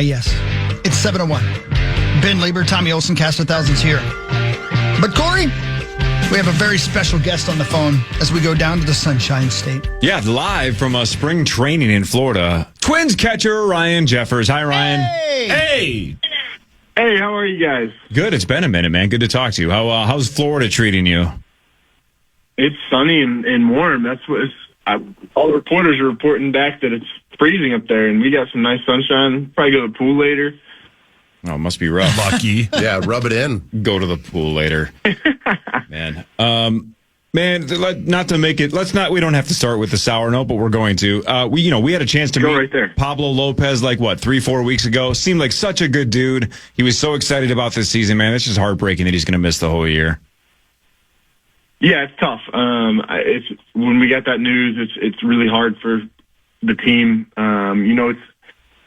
yes. It's 7:01. Ben Lieber, Tommy Olsen, Cast of Thousands here. But Corey, we have a very special guest on the phone as we go down to the Sunshine State. Yeah, live from spring training in Florida. Twins catcher Ryan Jeffers. Hi, Ryan. Hey, how are you guys? Good. It's been a minute, man. Good to talk to you. How's Florida treating you? It's sunny and warm. That's what all the reporters are reporting back that it's freezing up there, and we got some nice sunshine. Probably go to the pool later. Oh, it must be rough. Lucky. Yeah, rub it in. Go to the pool later. Man. Not to make it, we don't have to start with the sour note, but we're going to. We had a chance to meet right there. Pablo Lopez 3-4 weeks ago. Seemed like such a good dude. He was so excited about this season, man. It's just heartbreaking that he's going to miss the whole year. Yeah, it's tough. It's when we got that news, it's really hard for the team.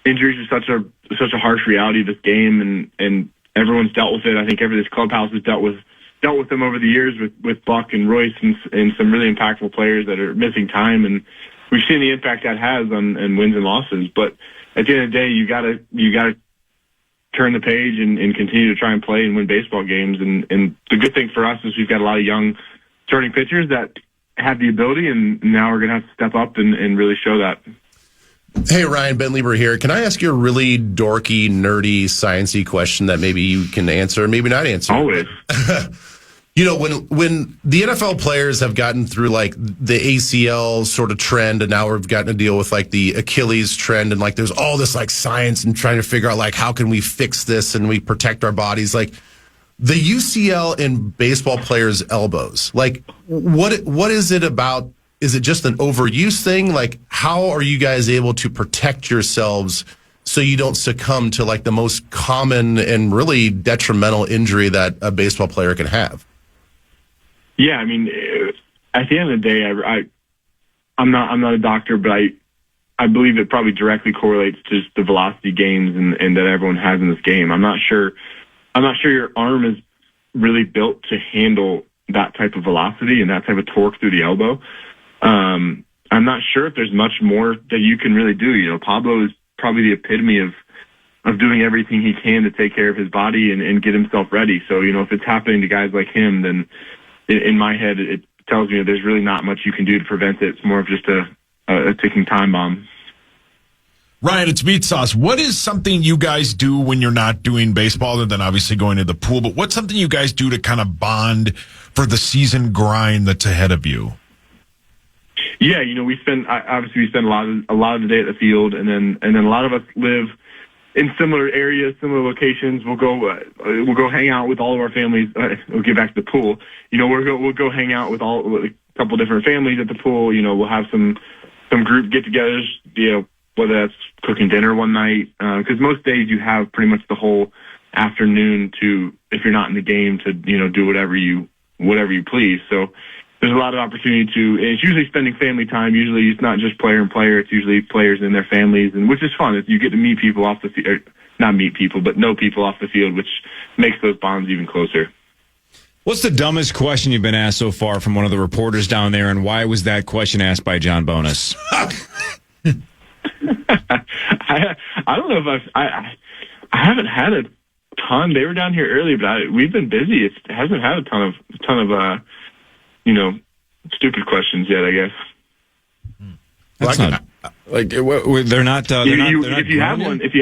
Injuries are such a harsh reality of this game, and everyone's dealt with it. I think this clubhouse has dealt with them over the years with Buck and Royce and some really impactful players that are missing time, and we've seen the impact that has on wins and losses. But at the end of the day, you gotta turn the page and continue to try and play and win baseball games. And the good thing for us is we've got a lot of young starting pitchers that have the ability, and now we're gonna have to step up and really show that. Hey, Ryan, Ben Lieber here. Can I ask you a really dorky, nerdy, sciencey question that maybe you can answer, maybe not answer? Always. When the NFL players have gotten through the ACL sort of trend, and now we've gotten to deal with the Achilles trend, and there's all this science and trying to figure out how can we fix this and we protect our bodies. The UCL in baseball players' elbows, what is it about? Is it just an overuse thing? How are you guys able to protect yourselves so you don't succumb to the most common and really detrimental injury that a baseball player can have? Yeah, I mean, at the end of the day, I'm not a doctor, but I believe it probably directly correlates to just the velocity gains and that everyone has in this game. I'm not sure your arm is really built to handle that type of velocity and that type of torque through the elbow. I'm not sure if there's much more that you can really do. Pablo is probably the epitome of doing everything he can to take care of his body and get himself ready. So, if it's happening to guys like him, then in my head, it tells me that there's really not much you can do to prevent it. It's more of just a ticking time bomb. Ryan, it's Meat Sauce. What is something you guys do when you're not doing baseball, other than obviously going to the pool, but what's something you guys do to kind of bond for the season grind that's ahead of you? Yeah, we spend a lot of the day at the field, and then a lot of us live in similar areas, similar locations. We'll go hang out with all of our families. We'll get back to the pool. We'll go hang out with a couple different families at the pool. We'll have some group get-togethers. Whether that's cooking dinner one night, because most days you have pretty much the whole afternoon to, if you're not in the game, to do whatever you please. So there's a lot of opportunity and it's usually spending family time. Usually it's not just player and player. It's usually players and their families, and which is fun. You get to meet people off the field, not meet people, but know people off the field, which makes those bonds even closer. What's the dumbest question you've been asked so far from one of the reporters down there, and why was that question asked by John Bonus? I don't know if I haven't had a ton. They were down here early, but we've been busy. It hasn't had a ton of stupid questions yet, I guess. That's not they're not. If you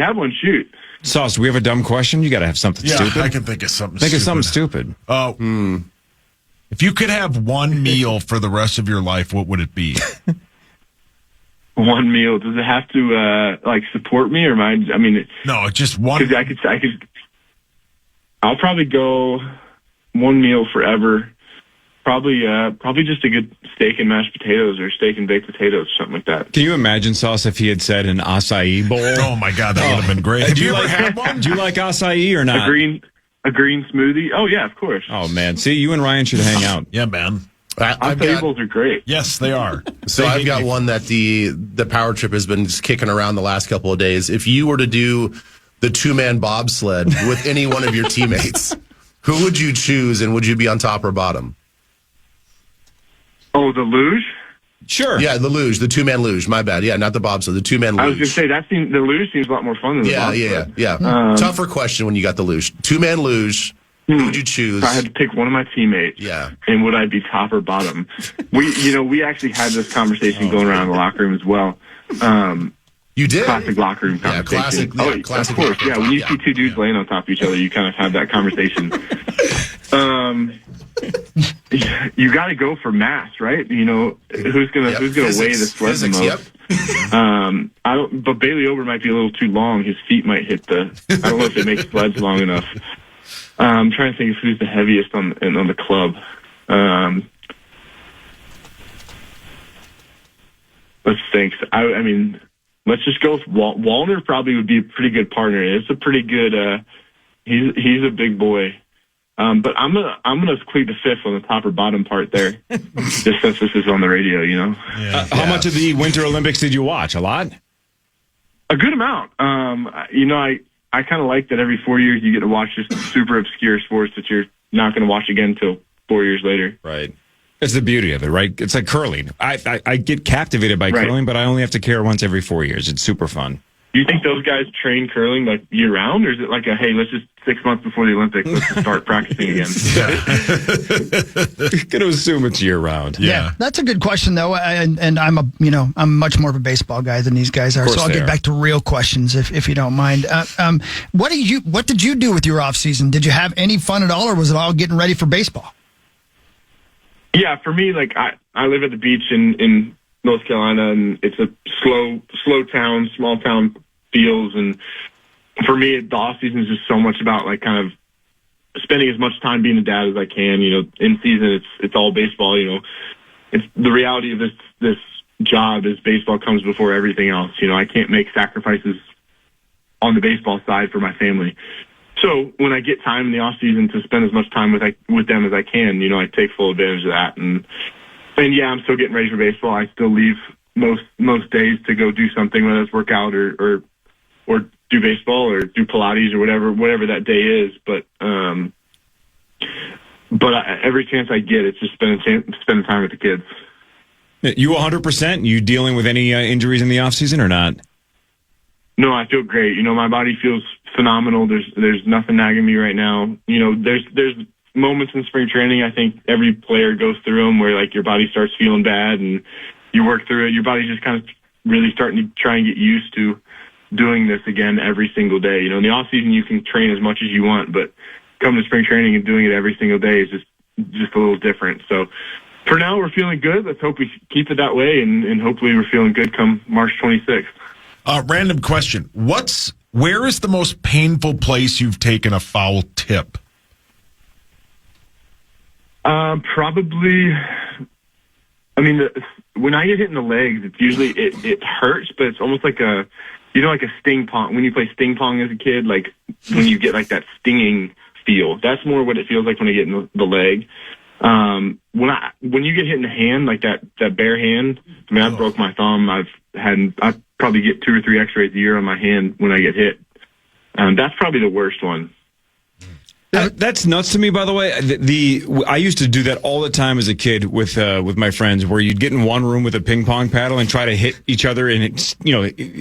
have one, shoot. Sauce, do we have a dumb question? You got to have something stupid. I can think of something. Think of something stupid. If you could have one meal for the rest of your life, what would it be? One meal. Does it have to support me, or am I mean? No, just one. Because I could. I'll probably go one meal forever. Probably just a good steak and mashed potatoes, or steak and baked potatoes, something like that. Can you imagine, Sauce, if he had said an acai bowl? Oh my God, that would have been great. Have you ever had one? Do you like acai or not? A green smoothie? Oh yeah, of course. Oh man, see, you and Ryan should hang out. Yeah, man. Acai bowls are great. Yes, they are. So I've got one that the power trip has been just kicking around the last couple of days. If you were to do the 2-man bobsled with any one of your teammates, who would you choose, and would you be on top or bottom? Oh, the luge? Sure. Yeah, the luge, the 2-man luge. My bad. Yeah, not the bobsled, the 2-man luge. I was going to say the luge seems a lot more fun than the bobsled. Yeah. Tougher question when you got the luge. 2-man luge. Who would you choose? If I had to pick one of my teammates. Yeah. And would I be top or bottom? We actually had this conversation going around the locker room as well. You did? Classic locker room conversation. Classic. Of course. Yeah, when you see two dudes laying on top of each other, you kind of have that conversation. You got to go for mass, right? Who's gonna weigh the sled the most? But Bailey Ober might be a little too long. His feet might hit I don't know if it makes sleds long enough. I'm trying to think of who's the heaviest on the club. Let's think. I mean, let's just go with Wallner. Probably would be a pretty good partner. It's a pretty good. He's a big boy. But I'm gonna plead the fifth on the top or bottom part there, just since this is on the radio. How much of the Winter Olympics did you watch? A lot. A good amount. I kind of like that every 4 years you get to watch just super obscure sports that you're not going to watch again until 4 years later. Right. It's the beauty of it, right? It's like curling. I get captivated by curling, but I only have to care once every 4 years. It's super fun. Do you think those guys train curling like year round, or is it like hey, let's just 6 months before the Olympics, let's just start practicing again? Gonna assume it's year round. Yeah, that's a good question though, and I'm much more of a baseball guy than these guys are. So I'll get back to real questions if you don't mind. What did you do with your off season? Did you have any fun at all, or was it all getting ready for baseball? Yeah, for me, like I live at the beach in North Carolina, and it's a slow town, small town feels, and for me, the off season is just so much about like kind of spending as much time being a dad as I can. In season, it's all baseball. It's the reality of this job is baseball comes before everything else. I can't make sacrifices on the baseball side for my family. So when I get time in the off season to spend as much time with them as I can, I take full advantage of that. And yeah, I'm still getting ready for baseball. I still leave most days to go do something, whether it's work out or do baseball or do Pilates or whatever that day is. But every chance I get, it's just spending time with the kids. You 100%? You dealing with any injuries in the off season or not? No, I feel great. My body feels phenomenal. There's nothing nagging me right now. There's moments in spring training, I think every player goes through them where like your body starts feeling bad and you work through it. Your body's just kind of really starting to try and get used to doing this again every single day. In the off season you can train as much as you want, but coming to spring training and doing it every single day is just a little different. So for now we're feeling good. Let's hope we keep it that way and hopefully we're feeling good come March 26th. Random question. Where is the most painful place you've taken a foul tip? Probably. I mean, when I get hit in the legs, it's usually it hurts, but it's almost like a sting pong. When you play sting pong as a kid, like when you get like that stinging feel, that's more what it feels like when I get in the leg. When you get hit in the hand, like that bare hand. I mean, I broke my thumb. I probably get 2 or 3 X-rays a year on my hand when I get hit. That's probably the worst one. That's nuts to me, by the way. I used to do that all the time as a kid with my friends, where you'd get in one room with a ping pong paddle and try to hit each other, and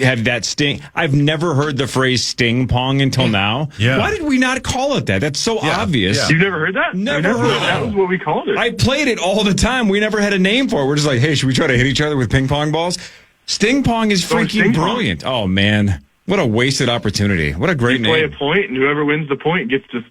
have that sting. I've never heard the phrase sting pong until now. Yeah. Why did we not call it that? That's so obvious. Yeah. You've never heard that? Never heard that. Was what we called it. I played it all the time. We never had a name for it. We're just like, hey, should we try to hit each other with ping pong balls? Sting pong is freaking brilliant. Oh man, what a wasted opportunity! What a great name. Play a point, and whoever wins the point gets to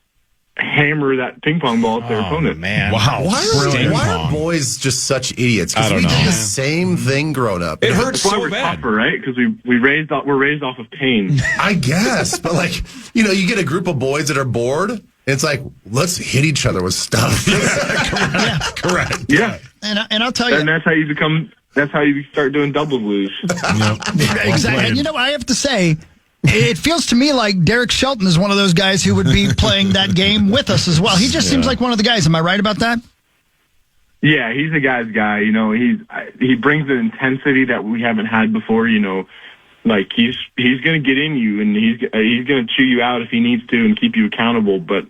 hammer that ping pong ball at their opponent. Man, wow! Why are boys just such idiots? Because we did the same thing growing up. It hurts That's why so we're bad, tougher, right? Because we're raised off of pain. I guess, but you get a group of boys that are bored. It's like, let's hit each other with stuff. Correct. Yeah, and I'll tell you, and that's how you start doing double luge. exactly. And I have to say, it feels to me like Derek Shelton is one of those guys who would be playing that game with us as well. He just seems like one of the guys. Am I right about that? Yeah, he's a guy's guy. He brings an intensity that we haven't had before. Like he's going to get in you, and he's going to chew you out if he needs to and keep you accountable. But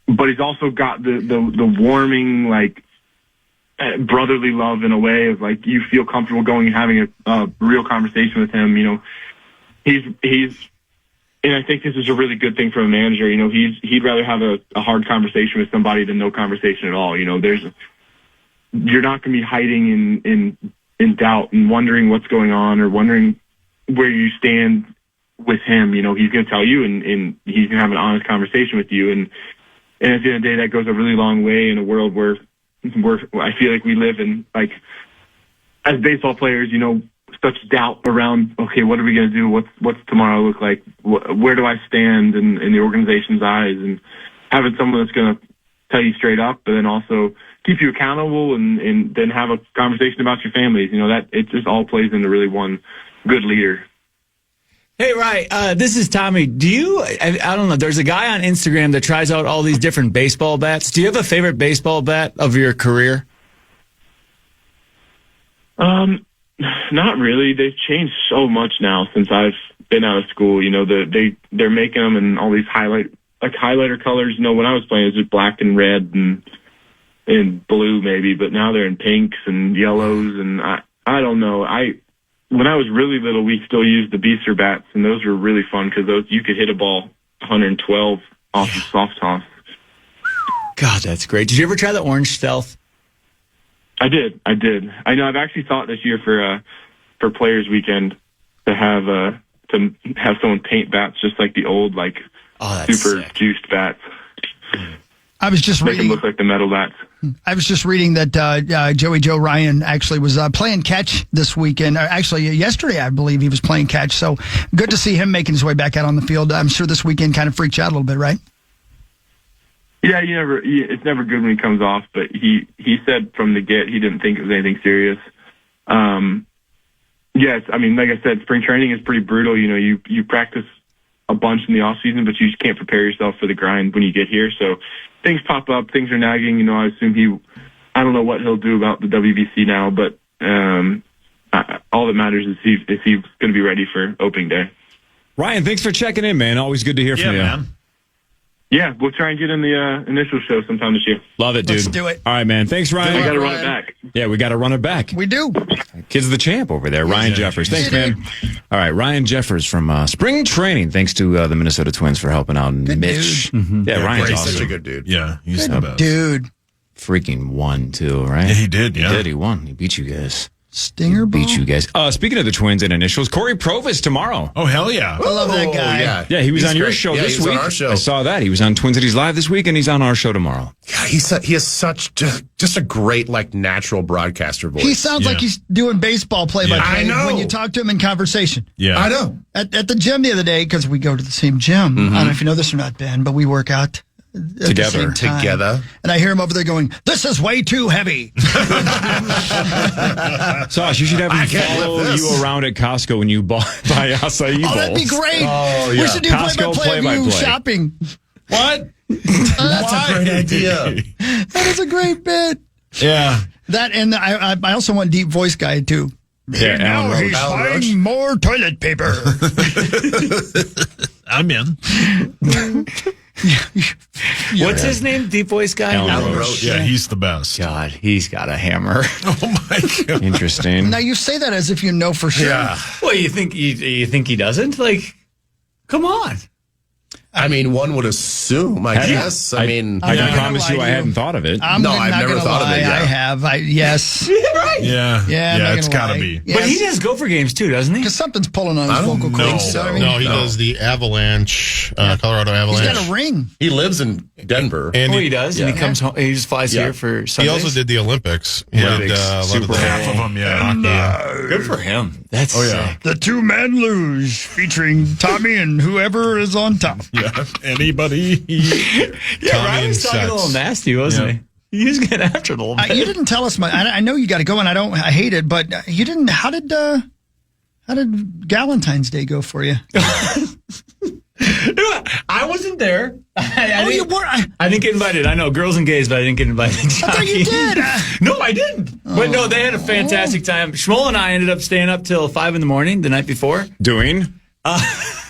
he's also got the warming, like brotherly love in a way of like you feel comfortable going and having a real conversation with him. You know, he's and I think this is a really good thing for a manager. You know, he'd rather have a hard conversation with somebody than no conversation at all. You know, you're not going to be hiding in doubt and wondering what's going on or wondering where you stand with him. You know, he's going to tell you and he's going to have an honest conversation with you. And at the end of the day, that goes a really long way in a world where I feel like we live in, like, as baseball players, you know, such doubt around, okay, what are we going to do? What's tomorrow look like? Where do I stand in the organization's eyes? And having someone that's going to tell you straight up, but then also keep you accountable and then have a conversation about your families. You know, that it just all plays into really one good leader. Hey, Ryan, this is Tommy. I don't know, there's a guy on Instagram that tries out all these different baseball bats. Do you have a favorite baseball bat of your career? Not really. They've changed so much now since I've been out of school. You know, they're making them in all these highlighter colors. You know, when I was playing, it was just black and red and blue maybe, but now they're in pinks and yellows, and I don't know. When I was really little, we still used the Beaster bats, and those were really fun because you could hit a ball 112 off the soft toss. God, that's great. Did you ever try the orange stealth? I did. I know. I've actually thought this year for Players Weekend to have someone paint bats just like the old super sick. Juiced bats. I was just Make reading. them look like the metal bats. I was just reading that Joe Ryan actually was playing catch this weekend. Actually, yesterday, I believe he was playing catch. So good to see him making his way back out on the field. I'm sure this weekend kind of freaked you out a little bit, right? Yeah, it's never good when he comes off, but he said from the get he didn't think it was anything serious. Yes, I mean, like I said, spring training is pretty brutal. You know, you practice a bunch in the off season, but you just can't prepare yourself for the grind when you get here. So things pop up, things are nagging. You know, I assume I don't know what he'll do about the WBC now, but all that matters is if he's going to be ready for opening day. Ryan, thanks for checking in, man. Always good to hear from you. Man. Yeah, we'll try and get in the initial show sometime this year. Love it, dude. Let's do it. All right, man. Thanks, Ryan. I got to run it back. Yeah, we got to run it back. We do. Kid's the champ over there, Ryan Jeffers. Thanks, man. All right, Ryan Jeffers from spring training. Thanks to the Minnesota Twins for helping out. Good Mitch. dude. Mm-hmm. Yeah, Ryan's He's awesome. such a good dude. Yeah, he's the best. Dude. Freaking won, too, right? Yeah, he did, yeah. He did. He won. He beat you guys. Stinger ball. Beat you guys. Speaking of the Twins and initials, Corey Provis tomorrow. Oh, hell yeah. I love that guy. Yeah, he was He's on your great. show Yeah, this he was week. on our show. I saw that. He was on Twin Cities Live this week, and he's on our show tomorrow. Yeah, he has such just a great natural broadcaster voice. He sounds like he's doing baseball play-by-play I know. when you talk to him in conversation. Yeah. I know. At the gym the other day, because we go to the same gym. I don't know if you know this or not, Ben, but we work out at the same time. Together. And I hear him over there going, "This is way too heavy." Sauce, you should have him I can't follow lift this. you around at Costco when you buy acai bowls. Oh, that'd be great. Oh, We yeah. should do Costco play-by-play of you play-by-play. shopping. What? That's a great idea. That is a great bit. Yeah. That and I also want deep voice guy too. Yeah, Alan Roach. he's Alan buying Roach. more toilet paper. I'm in. What's his name? Deep voice guy? Alan Roach. Yeah, he's the best. God, he's got a hammer. Oh, my God. Interesting. Now you say that as if you know for sure. Yeah. Well, you think he doesn't? Like, come on. I mean, one would assume, I guess. I mean, I I'm can not gonna promise lie you to I you. hadn't thought of it. I'm No, not I've never gonna thought of lie, it, yeah. I have. Yes. Right. Yeah. Yeah, I'm not it's gonna got to lie. be. Yes. But he does go for games too, doesn't he? Because something's pulling on his I don't vocal know. cords. You know what I mean? No, he does the Avalanche, Colorado He's Avalanche. got a ring. he lives in Denver. And Oh, he does, and he comes home. He just flies Yeah. here for he Sundays. also did the Olympics. He Yeah. did, a lot of Super the Half of them, yeah. Good for him. That's sick. The two-man luge featuring Tommy and whoever is on top. Yeah. Anybody? Yeah, Tommy Ryan was and talking a Sets. little nasty, wasn't Yeah. he? He was getting after it a little bit. You didn't tell us much. I know you got to go, and I hate it, but you didn't. How did Valentine's Day go for you? I wasn't there. I You didn't, were. I didn't get invited. I know girls and gays, but I didn't get invited. I thought you did. No, I didn't. But no, they had a fantastic time. Shmuel and I ended up staying up till 5 a.m. the night before. Doing?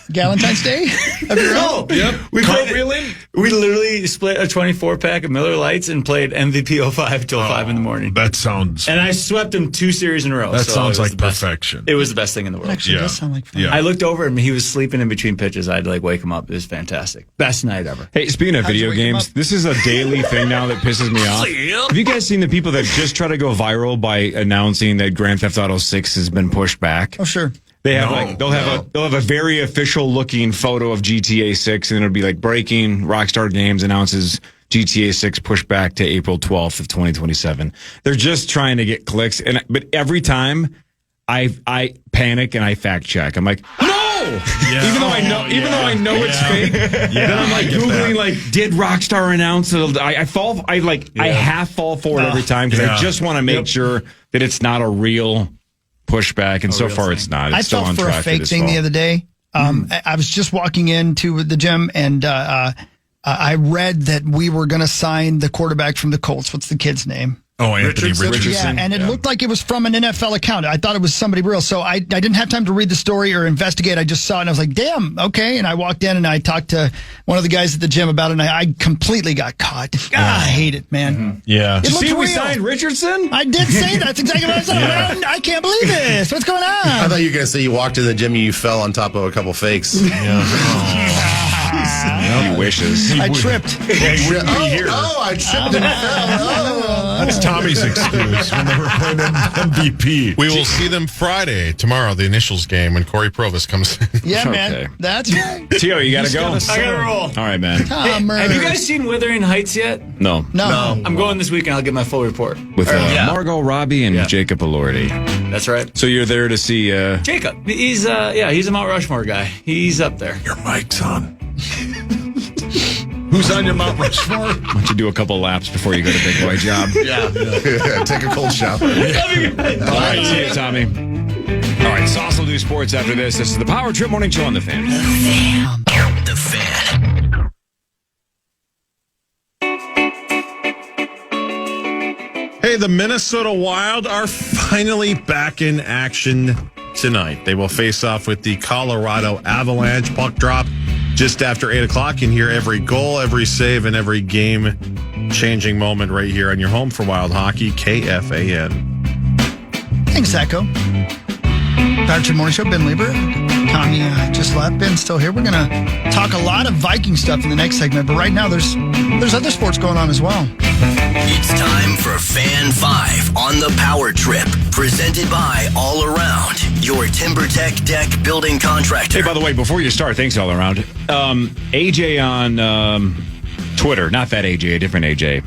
Valentine's Day? No. Yep. We Cartwheeling? We literally split a 24-pack of Miller Lights and played MVP 05 till 5 in the morning. That sounds. And I swept him 2 series in a row. That so sounds it was like the best. perfection. It was the best thing in the world. Actually, does sound like fun. Yeah. I looked over him. He was sleeping in between pitches. I had to wake him up. It was fantastic. Best night ever. Hey, speaking of How'd you video wake him games, up? this is a daily thing now that pisses me off. Have you guys seen the people that just try to go viral by announcing that Grand Theft Auto 6 has been pushed back? Oh, sure. They have they'll have a very official looking photo of GTA 6, and it'll be like breaking. Rockstar Games announces GTA 6 pushed back to April 12th of 2027. They're just trying to get clicks, but every time I panic and I fact check. I'm like, no, even though I know it's fake. Then I'm like Googling like, did Rockstar announce it? I half fall for it every time because I just want to make sure that it's not a real pushback, and so far it's not. It's I still fell on for a track fake thing the other day. I was just walking into the gym, and I read that we were going to sign the quarterback from the Colts. What's the kid's name? Oh, Anthony Richardson. Yeah, and it looked like it was from an NFL account. I thought it was somebody real. So I didn't have time to read the story or investigate. I just saw it, and I was like, damn, okay. And I walked in, and I talked to one of the guys at the gym about it, and I completely got caught. God, I hate it, man. Yeah. It looked See, we real. signed Richardson. I did say that. That's exactly what I said. I can't believe this. What's going I on? thought you were going to say you walked in the gym and you fell on top of a couple fakes. He wishes. I tripped. I tripped and fell. That's Tommy's excuse when they were playing MVP. We will see them Friday, tomorrow, the initials game, when Corey Provis comes in. Yeah, Okay. man. That's right. Tio, you gotta go. I gotta roll. All right, man. Have you guys seen Wuthering Heights yet? No. No. I'm going this weekend. I'll get my full report. With Margot Robbie and Jacob Elordi. That's right. So you're there to see. Jacob. He's a Mount Rushmore guy. He's up there. Your mic's on. Who's on your Mount Rushmore? Why don't you do a couple laps before you go to Big Boy Job? Take a cold shower. All right, see you, Tommy. All right, Sauce will do sports after this. This is the Power Trip Morning Show on The Fan. The Fan. Hey, the Minnesota Wild are finally back in action tonight. They will face off with the Colorado Avalanche. Puck drop just after 8 o'clock. You can hear every goal, every save, and every game-changing moment right here on your home for Wild Hockey, KFAN. Thanks, Echo. Power Trip Morning Show, Ben Lieber. Tommy just left. Ben's still here. We're going to talk a lot of Viking stuff in the next segment, but right now there's other sports going on as well. It's time for Fan 5 on the Power Trip, presented by All Around, your TimberTech deck building contractor. Hey, by the way, before you start, thanks all around. AJ on Twitter, not that AJ, a different AJ.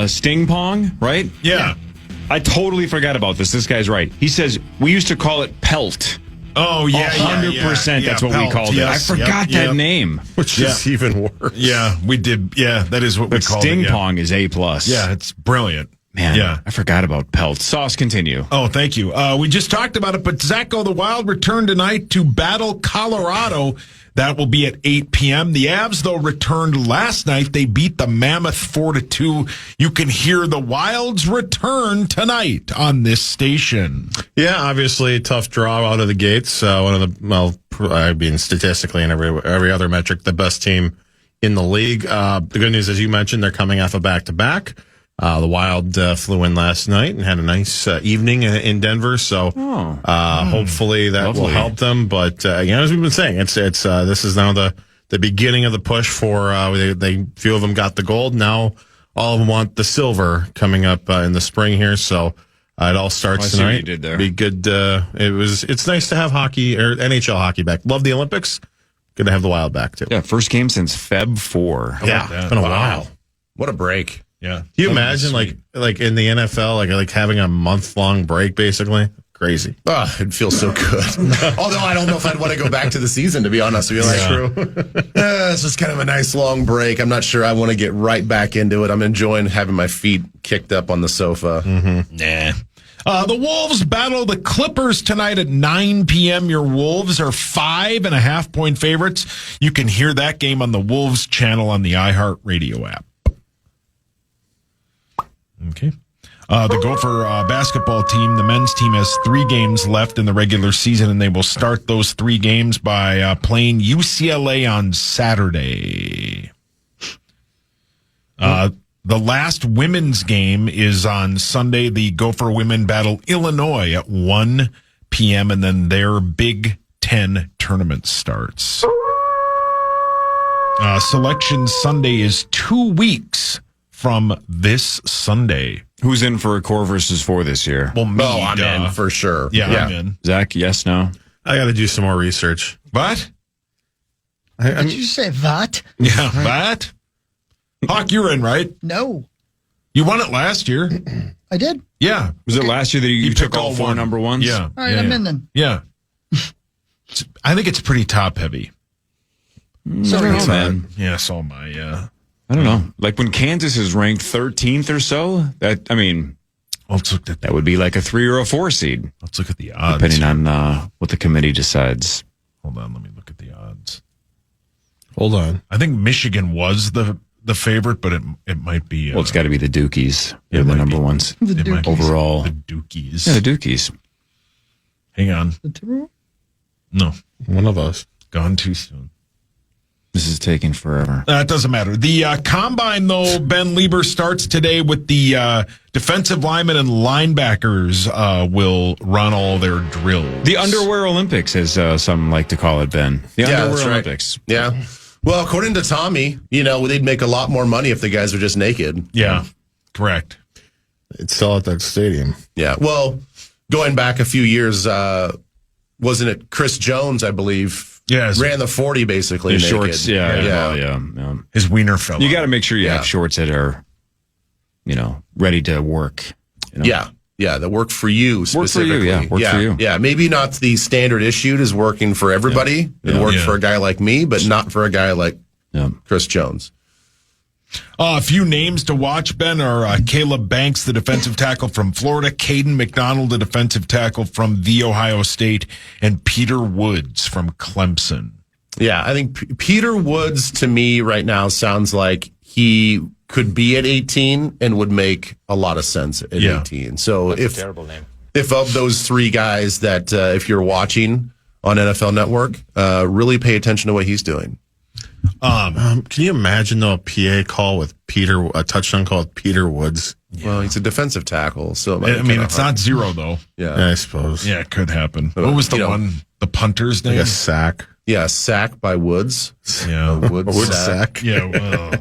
Sting Pong, right? Yeah. I totally forgot about this. This guy's right. He says we used to call it pelt. Oh, yeah. 100%. That's what we called it. I forgot that name. Which is even worse. Yeah, we did. Yeah, that is what we But called Sting it. Pong is A+. Yeah, it's brilliant. Man, Yeah. I forgot about pelt. Sauce, continue. Oh, thank you. We just talked about it, but Zacho, the Wild return tonight to battle Colorado. That will be at 8 p.m. The Avs, though, returned last night. They beat the Mammoth 4-2. You can hear the Wild's return tonight on this station. Yeah, obviously tough draw out of the gates. One of the, statistically and every other metric, the best team in the league. The good news, as you mentioned, they're coming off a back-to-back. The Wild flew in last night and had a nice evening in Denver. So hopefully that will help them. But as we've been saying, it's this is now the beginning of the push for they few of them got the gold. Now all of them want the silver coming up in the spring here. So it all starts see what tonight. you did there. Be good. It's nice to have hockey or NHL hockey back. Love the Olympics. Good to have the Wild back too. Yeah, first game since Feb 4. Yeah, it's been a while. What a break. Yeah. Can you imagine like in the NFL, like having a month-long break, basically? Crazy. Oh, it feels so good. Although I don't know if I'd want to go back to the season, to be honest with you. It's just kind of a nice long break. I'm not sure I want to get right back into it. I'm enjoying having my feet kicked up on the sofa. Nah. The Wolves battle the Clippers tonight at 9 p.m. Your Wolves are 5.5-point favorites. You can hear that game on the Wolves channel on the iHeartRadio app. Okay. The Gopher basketball team, the men's team, has 3 games left in the regular season, and they will start those 3 games by playing UCLA on Saturday. The last women's game is on Sunday. The Gopher women battle Illinois at 1 p.m., and then their Big Ten tournament starts. Selection Sunday is 2 weeks from this Sunday. Who's in for a core versus 4 this year? Well, me, I'm in for sure. Yeah, I'm in. Zach, yes, no? I got to do some more research. What? Did you say that? Yeah, what? Hawk, you're in, right? No. You won it last year. I did? Yeah. Was it last year that you took picked all 4 1. number ones? Yeah. All right, I'm in then. Yeah. I think it's pretty top heavy. So I don't know, man. Yeah, so am I, yeah. I don't know. Like when Kansas is ranked 13th or so, Let's look at that would be like a 3 or a 4 seed. Let's look at the odds. Depending on what the committee decides. Hold on, let me look at the odds. Hold on. I think Michigan was the favorite, but it might be. Well, it's got to be the Dukies. They're it the might number be. ones. The It might be overall. the Dukies. Yeah, the Dukies. Hang on. The Timberwolves? No, One of us. gone too soon. This is taking forever. It doesn't matter. The combine, though, Ben Lieber starts today with the defensive linemen and linebackers will run all their drills. The Underwear Olympics, as some like to call it, Ben. The Yeah, Underwear that's right. Olympics. Yeah. Well, according to Tommy, they'd make a lot more money if the guys were just naked. Yeah, correct. It's still at that stadium. Yeah. Well, going back a few years, wasn't it Chris Jones, I believe? Yes. Ran the 40 basically. The naked. shorts, yeah. His wiener fell You out. got to make sure you Yeah. have shorts that are, ready to work. Yeah. Yeah, that work for you Work for you, specifically. yeah. Work for you. Yeah, maybe not the standard issued is working for everybody. It worked for a guy like me, but not for a guy like Chris Jones. A few names to watch, Ben, are Caleb Banks, the defensive tackle from Florida, Caden McDonald, the defensive tackle from The Ohio State, and Peter Woods from Clemson. Yeah, I think Peter Woods to me right now sounds like he could be at 18 and would make a lot of sense at 18. So if of those 3 guys that if you're watching on NFL Network, really pay attention to what he's doing. Can you imagine though a PA call with a touchdown call with Peter Woods? Yeah. Well, he's a defensive tackle, so it might I mean, it's not 0 though. Yeah, I suppose. Yeah, it could happen. What was the punter's name? Like a sack. Yeah, sack by Woods. Yeah, Woods sack. Yeah, well,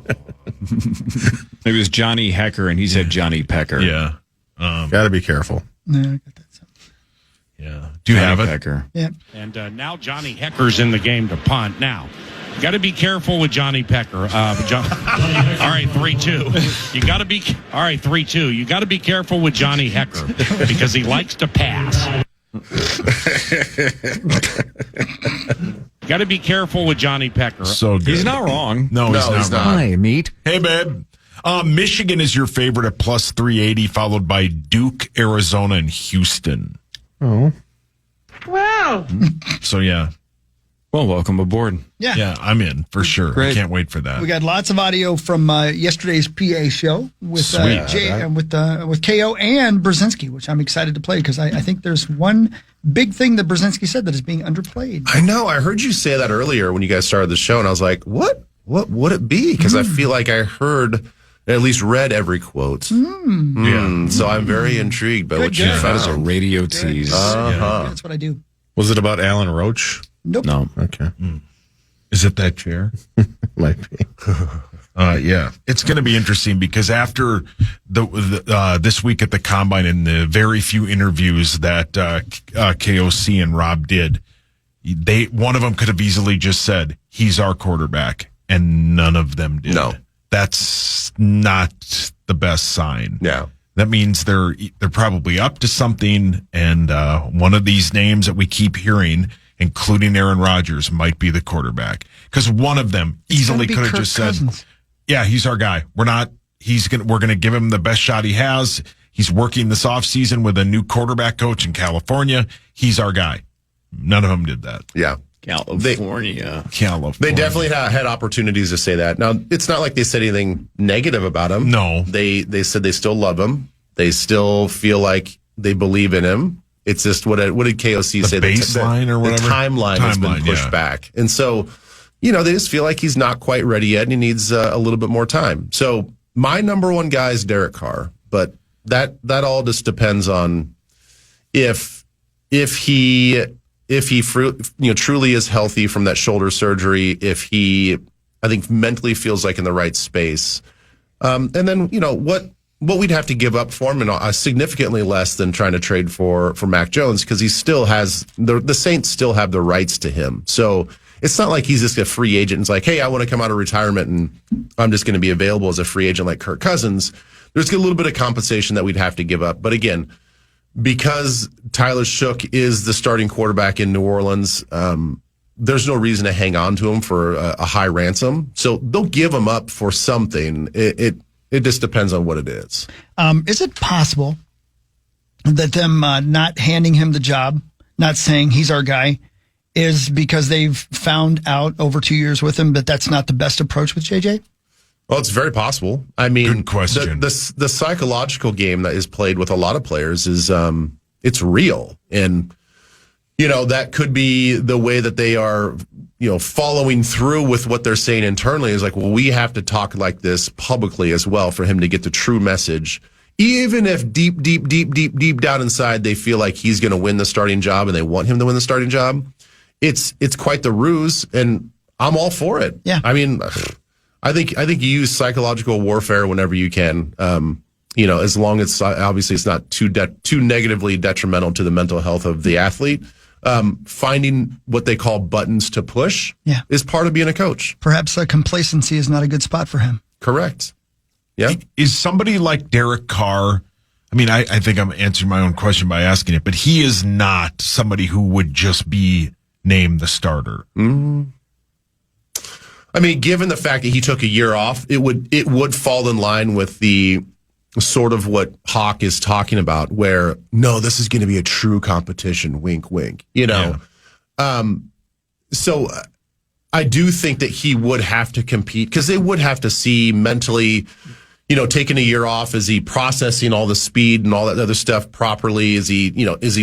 It was Johnny Hecker, and he said Johnny Pecker. yeah, Got to be careful. No, I got that. yeah. Do you have it? Pecker. Yeah. And now Johnny Hecker's in the game to punt. Now, got to be careful with Johnny Pecker. All right, 3-2. You got to be all right. 3-2. You got to be careful with Johnny Hecker because he likes to pass. Got to be careful with Johnny Pecker. So good. He's not wrong. No, he's not. Hi, meat. Hey, babe. Michigan is your favorite at plus 380, followed by Duke, Arizona, and Houston. Oh. Wow. So, yeah. Well, welcome aboard. Yeah. Yeah, I'm in for sure. I Great. can't wait for that. We got lots of audio from yesterday's PA show with Sweet. with KO and Brzezinski, which I'm excited to play because I think there's one big thing that Brzezinski said that is being underplayed. I know. I heard you say that earlier when you guys started the show, and I was like, "What? What would it be?" Because I feel like I heard, at least read every quote. Yeah. So I'm very intrigued by what you good. That is a found. radio tease. Uh-huh. That's what I do. Was it about Alan Roach? Nope. No. Okay. Is it that chair? Might be. Yeah, it's going to be interesting because after this week at the Combine and the very few interviews that KOC and Rob did, one of them could have easily just said, he's our quarterback, and none of them did. No. That's not the best sign. Yeah. That means they're probably up to something, and one of these names that we keep hearing, including Aaron Rodgers, might be the quarterback. Because one of them easily could have just said, "Yeah, he's our guy. We're going to give him the best shot he has. He's working this offseason with a new quarterback coach in California. He's our guy." None of them did that. Yeah. California. They definitely had opportunities to say that. Now, it's not like they said anything negative about him. No. They said they still love him. They still feel like they believe in him. It's just what did KOC say? Baseline or whatever? The timeline has been pushed back. And so, they just feel like he's not quite ready yet and he needs a little bit more time. So my number one guy is Derek Carr, but that all just depends on if he truly is healthy from that shoulder surgery, if he, I think, mentally feels like in the right space. And then, what we'd have to give up for him, and significantly less than trying to trade for Mac Jones, because he still has, the Saints still have the rights to him. So it's not like he's just a free agent and it's like, hey, I want to come out of retirement and I'm just going to be available as a free agent like Kirk Cousins. There's a little bit of compensation that we'd have to give up. But again, because Tyler Shough is the starting quarterback in New Orleans, there's no reason to hang on to him for a high ransom. So they'll give him up for something. It just depends on what it is. Is it possible that them not handing him the job, not saying he's our guy, is because they've found out over 2 years with him that that's not the best approach with JJ? Well, it's very possible. I mean, good question. The psychological game that is played with a lot of players is it's real. And, that could be the way that they are, following through with what they're saying internally is like, well, we have to talk like this publicly as well for him to get the true message. Even if deep down inside they feel like he's going to win the starting job and they want him to win the starting job, it's quite the ruse, and I'm all for it. Yeah. I mean, I think you use psychological warfare whenever you can. As long as obviously it's not too negatively detrimental to the mental health of the athlete. Finding what they call buttons to push is part of being a coach. Perhaps complacency is not a good spot for him. Correct. Yeah. Is somebody like Derek Carr, I mean, I think I'm answering my own question by asking it, but he is not somebody who would just be named the starter. Mm-hmm. I mean, given the fact that he took a year off, it would fall in line with the sort of what Hawk is talking about, where no, this is going to be a true competition. Wink, wink. So I do think that he would have to compete because they would have to see mentally, taking a year off. Is he processing all the speed and all that other stuff properly? Is he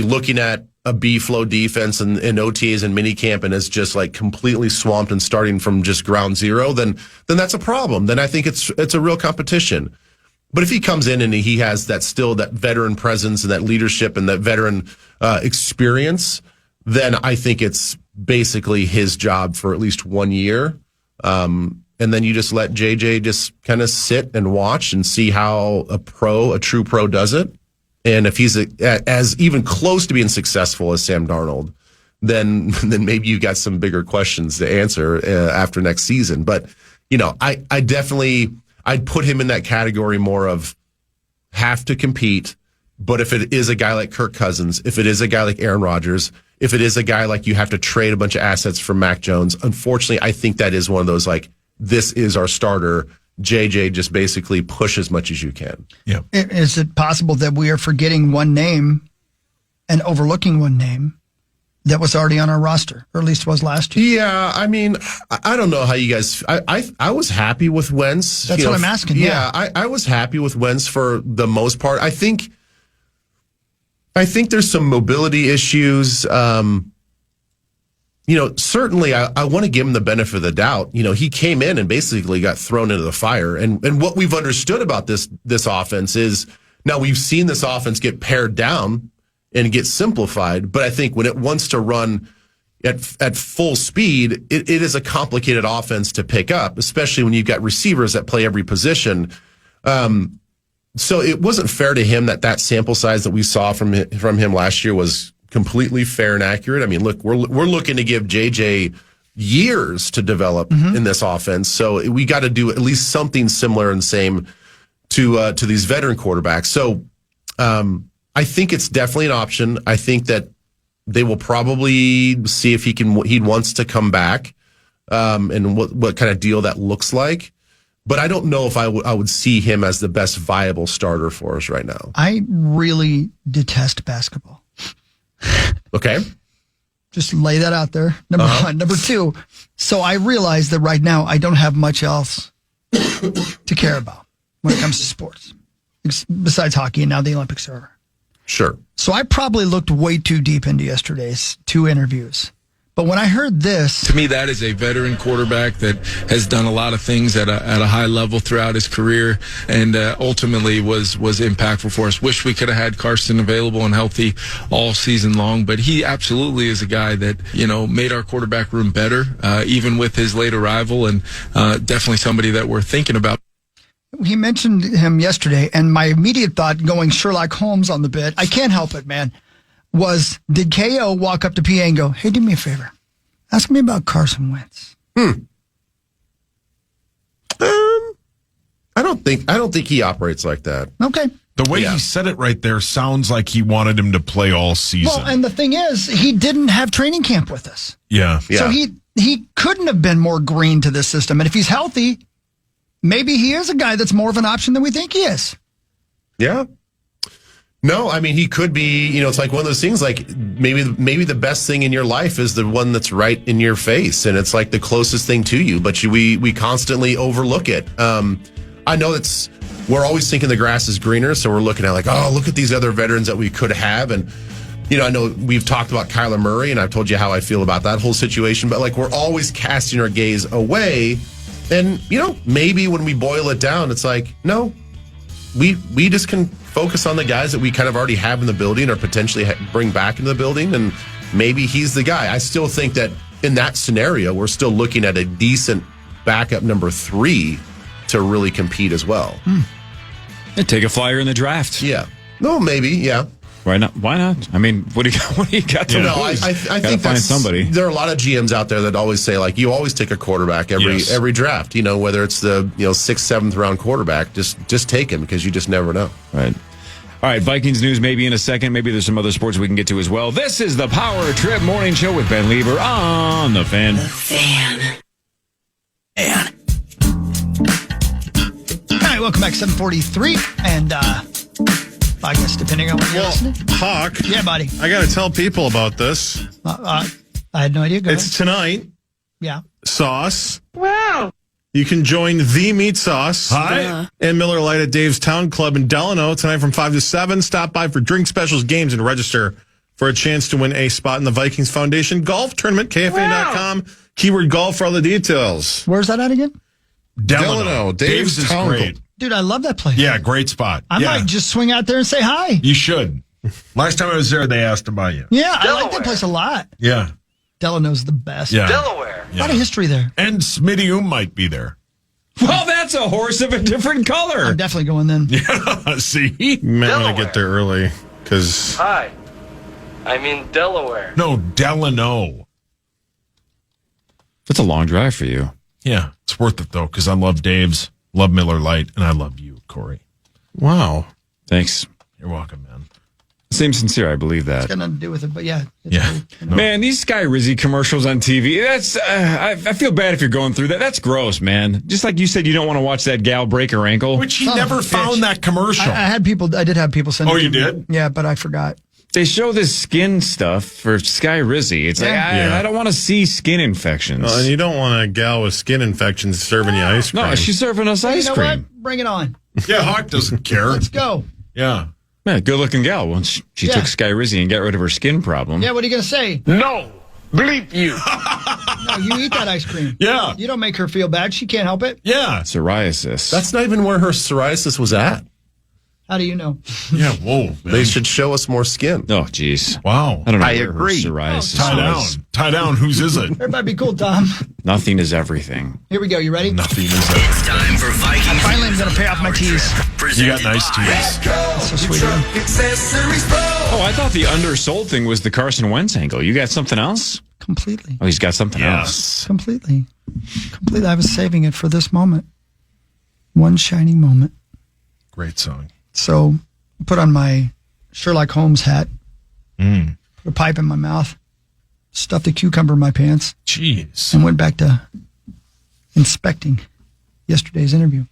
looking at a B-flow defense and OTAs and minicamp and is just like completely swamped and starting from just ground zero? Then that's a problem. Then I think it's a real competition. But if he comes in and he has that veteran presence and that leadership and that veteran experience, then I think it's basically his job for at least 1 year. And then you just let JJ just kind of sit and watch and see how a true pro does it. And if he's as even close to being successful as Sam Darnold, then maybe you got some bigger questions to answer after next season. But, I definitely, I'd put him in that category more of have to compete. But if it is a guy like Kirk Cousins, if it is a guy like Aaron Rodgers, if it is a guy like you have to trade a bunch of assets for Mac Jones, unfortunately, I think that is one of those like, this is our starter. JJ, just basically push as much as you can. Yeah. Is it possible that we are forgetting one name and overlooking one name that was already on our roster, or at least was last year? Yeah, I mean, I don't know how you guys. I was happy with Wentz. That's what I'm asking. Yeah, I was happy with Wentz for the most part. I think there's some mobility issues. Certainly I want to give him the benefit of the doubt. He came in and basically got thrown into the fire. And what we've understood about this offense is now we've seen this offense get pared down and get simplified. But I think when it wants to run at full speed, it is a complicated offense to pick up, especially when you've got receivers that play every position. So it wasn't fair to him that sample size that we saw from him last year was completely fair and accurate. I mean, look, we're looking to give JJ years to develop in this offense. So we got to do at least something similar and same to these veteran quarterbacks. So I think it's definitely an option. I think that they will probably see if he wants to come back and what kind of deal that looks like. But I don't know if I would see him as the best viable starter for us right now. I really detest basketball. Okay. Just lay that out there. Number one. Number two, so I realize that right now I don't have much else to care about when it comes to sports. besides hockey and now the Olympics are over. Sure. So I probably looked way too deep into yesterday's 2 interviews. But when I heard this... To me, that is a veteran quarterback that has done a lot of things at a high level throughout his career and ultimately was impactful for us. Wish we could have had Carson available and healthy all season long, but he absolutely is a guy that, made our quarterback room better, even with his late arrival, and definitely somebody that we're thinking about. He mentioned him yesterday, and my immediate thought, going Sherlock Holmes on the bit, I can't help it, man, was did KO walk up to PA and go, hey, do me a favor, ask me about Carson Wentz? I don't think he operates like that. Okay. The way he said it right there sounds like he wanted him to play all season. Well, and the thing is, he didn't have training camp with us. Yeah. So he couldn't have been more green to this system. And if he's healthy, maybe he is a guy that's more of an option than we think he is. Yeah. No, I mean, he could be, it's like one of those things, like maybe the best thing in your life is the one that's right in your face. And it's like the closest thing to you, but we constantly overlook it. I know we're always thinking the grass is greener. So we're looking at like, oh, look at these other veterans that we could have. And, I know we've talked about Kyler Murray and I've told you how I feel about that whole situation, but like we're always casting our gaze away. And, maybe when we boil it down, it's like, no, we just can focus on the guys that we kind of already have in the building or potentially bring back into the building, and maybe he's the guy. I still think that in that scenario, we're still looking at a decent backup number 3 to really compete as well. And take a flyer in the draft. Yeah. No, maybe, yeah. Why not? I mean, what do you got to lose? I think find somebody. There are a lot of GMs out there that always say, like, you always take a quarterback every draft, whether it's the 6th, 7th round quarterback, just take him because you just never know. Right. All right, Vikings news maybe in a second. Maybe there's some other sports we can get to as well. This is the Power Trip Morning Show with Ben Lieber on The Fan. The Fan. All right, welcome back, 7:43. And I guess depending on what you're listening. Hawk. Yeah, buddy. I got to tell people about this. I had no idea. Go It's tonight. Yeah. Sauce. Wow. You can join the Meat Sauce and Miller Lite at Dave's Town Club in Delano tonight from 5 to 7. Stop by for drink specials, games, and register for a chance to win a spot in the Vikings Foundation Golf Tournament. KFAN.com. Keyword golf for all the details. Where's that at again? Delano. Dave's is great. Dude, I love that place. Yeah, great spot. I might just swing out there and say hi. You should. Last time I was there, they asked about you. Yeah, I like that place a lot. Yeah. Delano's the best. Yeah. Delaware. A lot of history there. And Smitty might be there. Well, that's a horse of a different color. I'm definitely going then. Yeah, see? You might want to get there early because. Hi. I'm in Delaware. No, Delano. That's a long drive for you. Yeah, it's worth it, though, because I love Dave's, love Miller Lite, and I love you, Corey. Wow. Thanks. You're welcome, man. Seems sincere. I believe that. It's got nothing to do with it, but yeah. Yeah. Really, Man, these Sky Rizzy commercials on TV, that's, I feel bad if you're going through that. That's gross, man. Just like you said, you don't want to watch that gal break her ankle. Which he never found that commercial. I did have people send it. Oh, to you me. did? Yeah, but I forgot. They show this skin stuff for Sky Rizzy. It's like, I don't want to see skin infections. And you don't want a gal with skin infections serving you ice cream. No, she's serving us ice You know cream. what? Bring it on. Yeah, Hawk doesn't care. Let's go. Yeah. Man, good looking gal. Once she took Sky Rizzy and got rid of her skin problem. Yeah, what are you going to say? No. Bleep you. No, you eat that ice cream. Yeah. You don't make her feel bad. She can't help it. Yeah. Psoriasis. That's not even where her psoriasis was at. How do you know? Yeah, whoa. Man. They should show us more skin. Oh, jeez. Wow. I don't know. I where agree. Her psoriasis Tie down. was. Tie down. Whose is it? Everybody be cool, Tom. Nothing is everything. Here we go. You ready? Nothing is it. It's time for Vikings. Finally, I'm going to pay off my tees. You got nice tees. That's so sweet. Man. Oh, I thought the undersold thing was the Carson Wentz angle. You got something else? Completely. Oh, he's got something else. Yes. Completely. I was saving it for this moment. One shining moment. Great song. So I put on my Sherlock Holmes hat, put a pipe in my mouth, stuffed a cucumber in my pants, Jeez. and went back to inspecting yesterday's interview.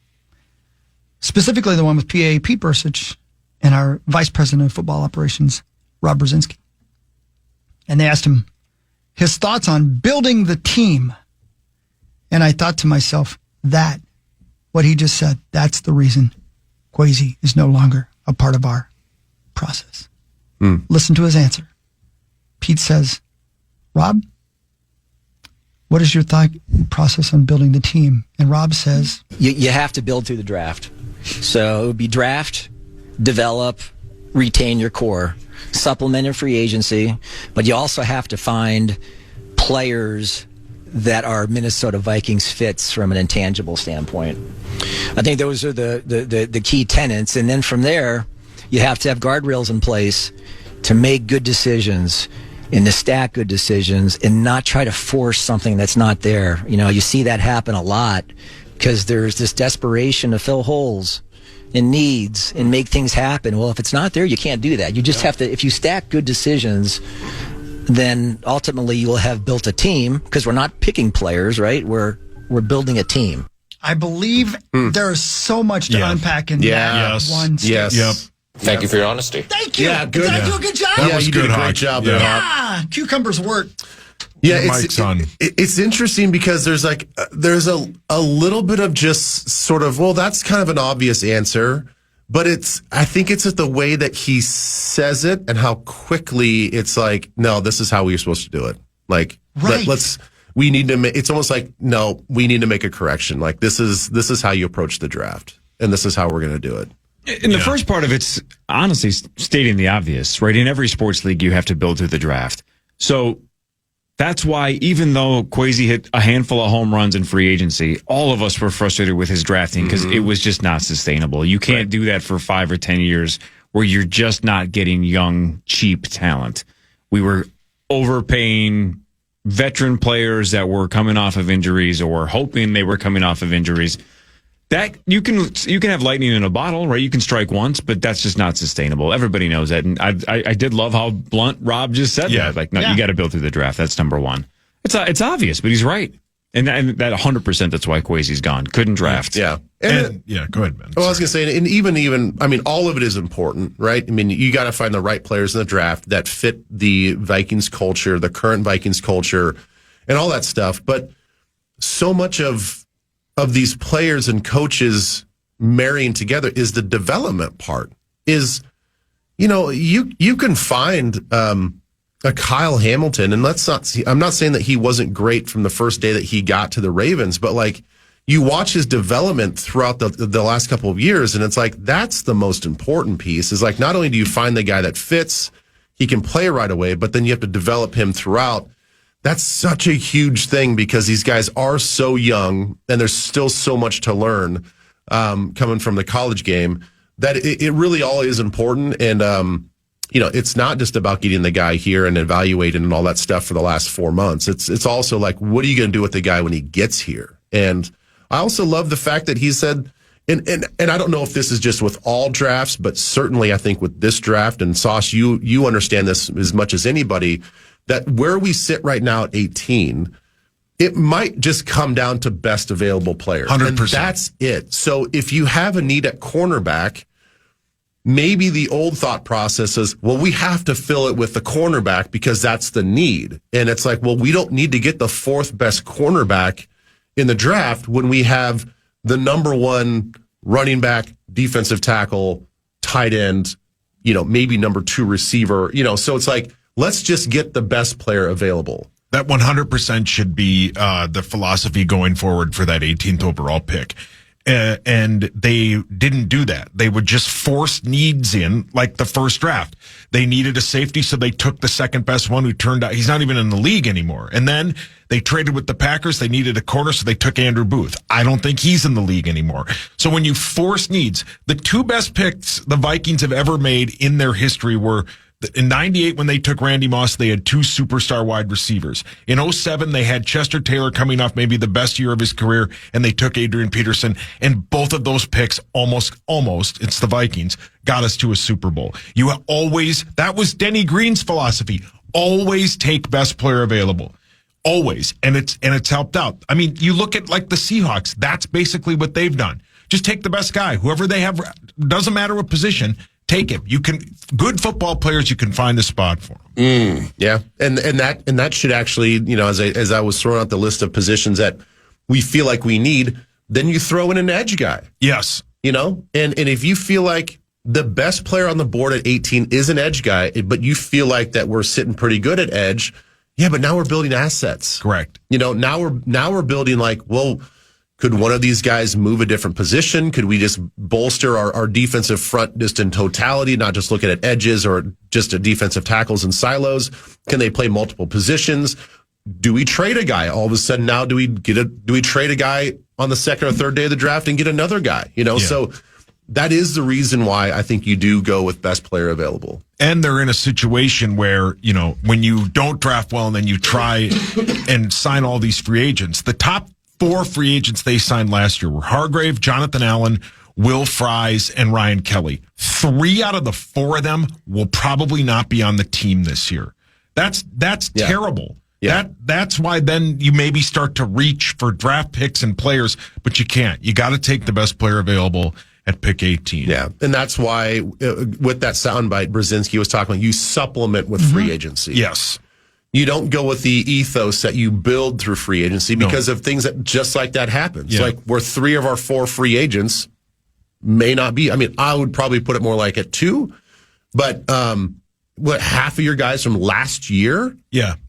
Specifically the one with PA Pete Bursich and our Vice President of Football Operations, Rob Brzezinski. And they asked him his thoughts on building the team. And I thought to myself, what he just said, that's the reason Kwesi is no longer a part of our process. Listen to his answer. Pete says, Rob, what is your thought process on building the team? And Rob says, you have to build through the draft. So it would be draft, develop, retain your core, supplement your free agency, but you also have to find players that are Minnesota Vikings fits from an intangible standpoint. I think those are the key tenets. And then from there, you have to have guardrails in place to make good decisions and to stack good decisions and not try to force something that's not there. You see that happen a lot because there's this desperation to fill holes and needs and make things happen. Well, if it's not there, you can't do that. You just have to, if you stack good decisions, then ultimately you'll have built a team because we're not picking players, right? We're building a team. I believe there's so much to unpack in that one statement. Yep. Thank you for your honesty. Thank you. Yeah, good. Did I do a good job? Yeah, was you good, did a great Hawk. job Yeah. there, Hawk. Cucumbers work. Yeah, Your mic's on. It's interesting because there's a little bit of just sort of, well, that's kind of an obvious answer, but I think it's the way that he says it and how quickly it's like, no, this is how we're supposed to do it. Like, Right. we need to it's almost like, no, we need to make a correction. Like, this is how you approach the draft and this is how we're going to do it. In the first part of it's honestly stating the obvious, right? In every sports league, you have to build through the draft. So that's why even though Kwesi hit a handful of home runs in free agency, all of us were frustrated with his drafting because it was just not sustainable. You can't do that for 5 or 10 years where you're just not getting young, cheap talent. We were overpaying veteran players that were coming off of injuries or hoping they were coming off of injuries. That you can have lightning in a bottle, right? You can strike once, but that's just not sustainable. Everybody knows that, and I did love how blunt Rob just said that. Like, no, you got to build through the draft. That's number one. It's obvious, but he's right, and that 100%. That's why Kwesi's gone. Couldn't draft. Yeah, Go ahead, Ben. Well, I was going to say, and even, I mean, all of it is important, right? I mean, you got to find the right players in the draft that fit the Vikings culture, the current Vikings culture, and all that stuff. But so much of these players and coaches marrying together is the development part. Is, you can find a Kyle Hamilton, and I'm not saying that he wasn't great from the first day that he got to the Ravens, but like, you watch his development throughout the last couple of years, and it's like, that's the most important piece, is like, not only do you find the guy that fits, he can play right away, but then you have to develop him throughout. That's such a huge thing because these guys are so young and there's still so much to learn coming from the college game that it really all is important. And, it's not just about getting the guy here and evaluating and all that stuff for the last 4 months. It's also like, what are you going to do with the guy when he gets here? And I also love the fact that he said, and I don't know if this is just with all drafts, but certainly I think with this draft, and Sauce, you understand this as much as anybody, that where we sit right now at 18, it might just come down to best available player. 100%. And that's it. So if you have a need at cornerback, maybe the old thought process is, well, we have to fill it with the cornerback because that's the need. And it's like, well, we don't need to get the fourth best cornerback in the draft when we have the number one running back, defensive tackle, tight end, maybe number 2 receiver, so it's like, let's just get the best player available. That 100% should be the philosophy going forward for that 18th overall pick. And they didn't do that. They would just force needs in, like the first draft. They needed a safety, so they took the second best one who turned out he's not even in the league anymore. And then they traded with the Packers. They needed a corner, so they took Andrew Booth. I don't think he's in the league anymore. So when you force needs, the 2 best picks the Vikings have ever made in their history were in 98, when they took Randy Moss, they had 2 superstar wide receivers. In 07, they had Chester Taylor coming off maybe the best year of his career, and they took Adrian Peterson. And both of those picks almost, it's the Vikings, got us to a Super Bowl. That was Denny Green's philosophy. Always take best player available. Always. And it's helped out. I mean, you look at like the Seahawks, that's basically what they've done. Just take the best guy. Whoever they have, doesn't matter what position, take him. Good football players, you can find a spot for them. Yeah. And that should actually, as I was throwing out the list of positions that we feel like we need, then you throw in an edge guy. Yes. you know? And if you feel like the best player on the board at 18 is an edge guy, but you feel like that we're sitting pretty good at edge, yeah, but now we're building assets. Correct. You know, now we're building like, well, could one of these guys move a different position? Could we just bolster our defensive front just in totality, not just looking at edges or just at defensive tackles and silos? Can they play multiple positions? Do we trade a guy? All of a sudden now do we trade a guy on the second or third day of the draft and get another guy? You know, so that is the reason why I think you do go with best player available. And they're in a situation where, you know, when you don't draft well and then you try and sign all these free agents, the top 4 free agents they signed last year were Hargrave, Jonathan Allen, Will Fries, and Ryan Kelly. 3 out of the 4 of them will probably not be on the team this year. That's terrible. Yeah. That's why then you maybe start to reach for draft picks and players, but you can't. You got to take the best player available at pick 18. Yeah, and that's why with that soundbite Brzezinski was talking about, you supplement with free agency. Yes. You don't go with the ethos that you build through free agency because of things that just like that happens. Yeah. Like where 3 of our 4 free agents may not be. I mean, I would probably put it more like at 2, but half of your guys from last year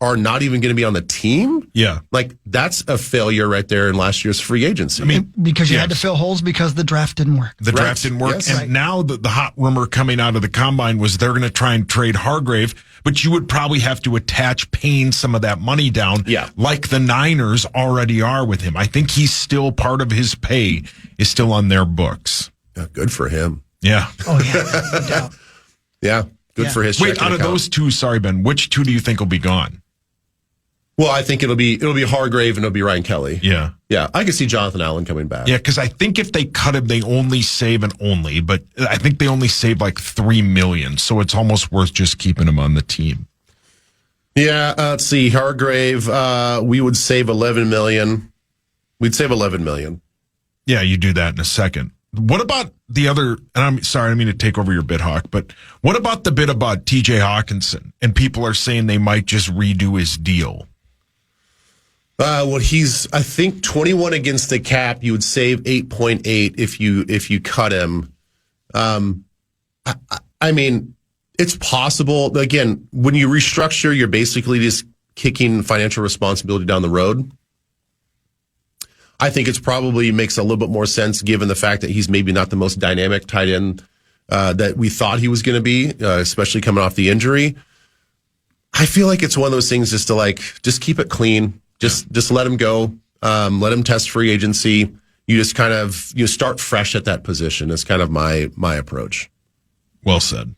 are not even going to be on the team? Yeah. Like, that's a failure right there in last year's free agency. I mean, because you had to fill holes because the draft didn't work. The draft didn't work. Yes. And now the hot rumor coming out of the combine was they're going to try and trade Hargrave, but you would probably have to attach paying some of that money down like the Niners already are with him. I think he's still part of his pay is still on their books. Good for him. Yeah. Oh, yeah. No doubt. Yeah. Good for his Wait, out of those 2, sorry, Ben, which 2 do you think will be gone? Well, I think it'll be Hargrave and it'll be Ryan Kelly. Yeah. Yeah. I can see Jonathan Allen coming back. Yeah, because I think if they cut him, they only save but I think they only save like $3 million. So it's almost worth just keeping him on the team. Yeah. Let's see. Hargrave, we would save $11 million. We'd save $11 million. Yeah, you do that in a second. What about the other, and I'm sorry, I don't mean to take over your bit, Hawk, but what about the bit about TJ Hawkinson? And people are saying they might just redo his deal. Well, he's, I think, 21 against the cap. You would save 8.8 if you cut him. I mean, it's possible. Again, when you restructure, you're basically just kicking financial responsibility down the road. I think it's probably makes a little bit more sense given the fact that he's maybe not the most dynamic tight end that we thought he was going to be, especially coming off the injury. I feel like it's one of those things just to just keep it clean. Just let him go. Let him test free agency. You just kind of, start fresh at that position. It's kind of my approach. Well said.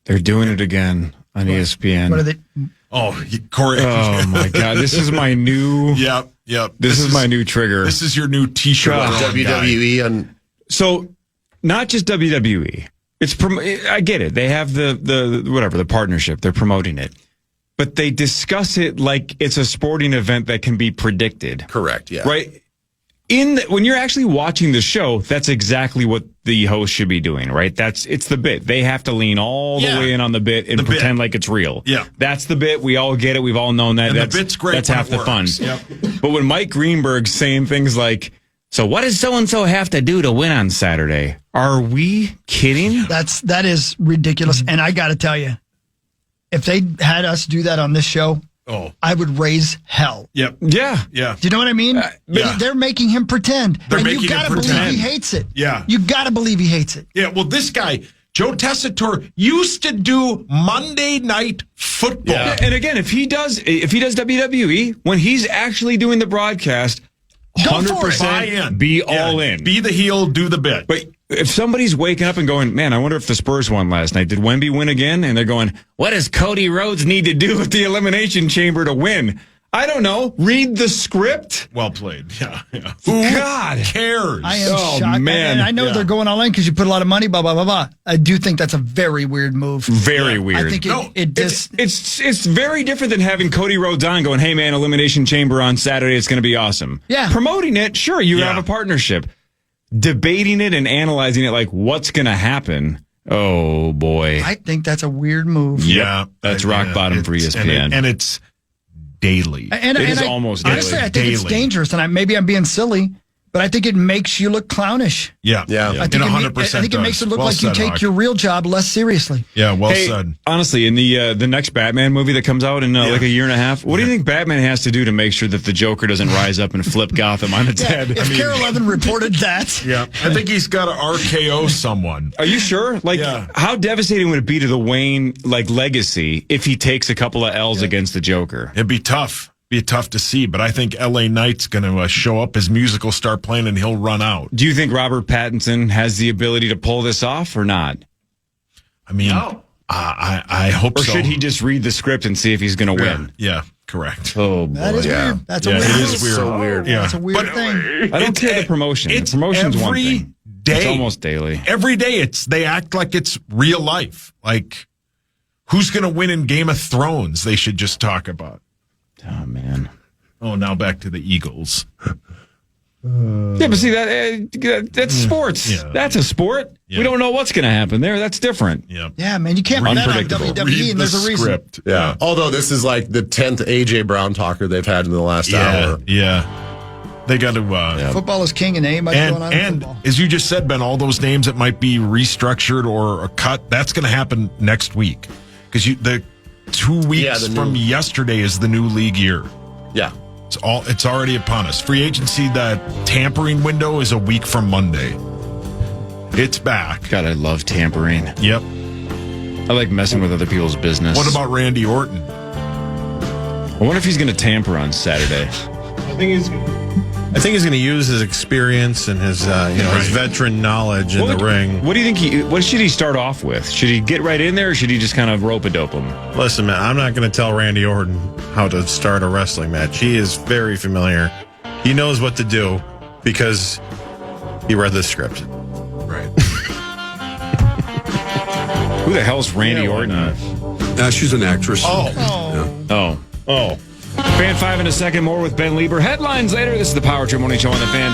They're doing it again on ESPN. What are they? Oh, Corey. Oh my God. This is my new. Yep. This is my new trigger. This is your new T-shirt. WWE and so not just WWE. I get it. They have the partnership. They're promoting it. But they discuss it like it's a sporting event that can be predicted. Correct, yeah. Right? When you're actually watching the show, that's exactly what the host should be doing, right? It's the bit. They have to lean all the way in on the bit and pretend like it's real. Yeah. That's the bit. We all get it. We've all known that. And the bit's great. That's half the fun. Yep. But when Mike Greenberg's saying things like, so what does so-and-so have to do to win on Saturday? Are we kidding? That is ridiculous. And I got to tell you, if they had us do that on this show, I would raise hell. Yep. Yeah. Yeah. Do you know what I mean? They're making him pretend. You got to believe he hates it. Yeah. You got to believe he hates it. Yeah. Well, this guy, Joe Tessitore, used to do Monday Night Football. Yeah. And again, if he does WWE, when he's actually doing the broadcast, 100% be all in. Be the heel, do the bit. But if somebody's waking up and going, man, I wonder if the Spurs won last night. Did Wemby win again? And they're going, what does Cody Rhodes need to do with the Elimination Chamber to win? I don't know. Read the script. Well played. Yeah. Who God cares? I am shocked. Man. I know they're going all in because you put a lot of money, blah, blah, blah, blah. I do think that's a very weird move. Very weird. I think it's very different than having Cody Rhodes on going, hey, man, Elimination Chamber on Saturday. It's going to be awesome. Yeah. Promoting it, sure, you have a partnership. Debating it and analyzing it like what's going to happen. Oh, boy. I think that's a weird move. Yeah. That's rock bottom for ESPN. And it's daily. And it is almost daily. Honestly, I think it's dangerous. And maybe I'm being silly, but I think it makes you look clownish. Yeah. I think 100%. I think it makes it look Well like you said, take Hawk. your real job less seriously. Yeah, well Hey, said. honestly, in the next Batman movie that comes out in like a year and a half, what do you think Batman has to do to make sure that the Joker doesn't rise up and flip Gotham on its head? If Carol Evan reported that. Yeah, I think he's got to RKO someone. Are you sure? Like, how devastating would it be to the Wayne legacy if he takes a couple of L's against the Joker? It'd be tough. Be tough to see, but I think L.A. Knight's going to show up, his musical start playing, and he'll run out. Do you think Robert Pattinson has the ability to pull this off or not? I mean, I hope so. Or should he just read the script and see if he's going to win? Yeah, correct. Oh, boy. That is weird. That's a Yeah, weird it is weird. So weird. Yeah. That's a weird thing. I don't care the promotion. The promotion's one thing. Day. It's almost daily. Every day, they act like it's real life. Like, who's going to win in Game of Thrones? They should just talk about. Oh, man. Oh, now back to the Eagles. Yeah, but see, that's sports. Yeah. That's a sport. Yeah. We don't know what's going to happen there. That's different. Yeah. Yeah, man, you can't bet on Unpredictable. WWE, and there's a reason. Script. Yeah. Although this is like the 10th A.J. Brown talker they've had in the last hour. Yeah. They got to. Football is king, and ain't much going on in And football. as you just said, Ben, all those names that might be restructured or cut, that's going to happen next week. Because the 2 weeks from yesterday is the new league year. Yeah. It's already upon us. Free agency, that tampering window is a week from Monday. It's back. God, I love tampering. Yep. I like messing with other people's business. What about Randy Orton? I wonder if he's going to tamper on Saturday. I think he's going to use his experience and his his veteran knowledge in the ring. What do you think what should he start off with? Should he get right in there, or should he just kind of rope-a-dope him? Listen, man, I'm not going to tell Randy Orton how to start a wrestling match. He is very familiar. He knows what to do because he read the script. Right. Who the hell's Randy Orton? She's an actress. Oh. Fan 5 in a second. More with Ben Lieber. Headlines later. This is the Power Trip Morning Show on the Fan.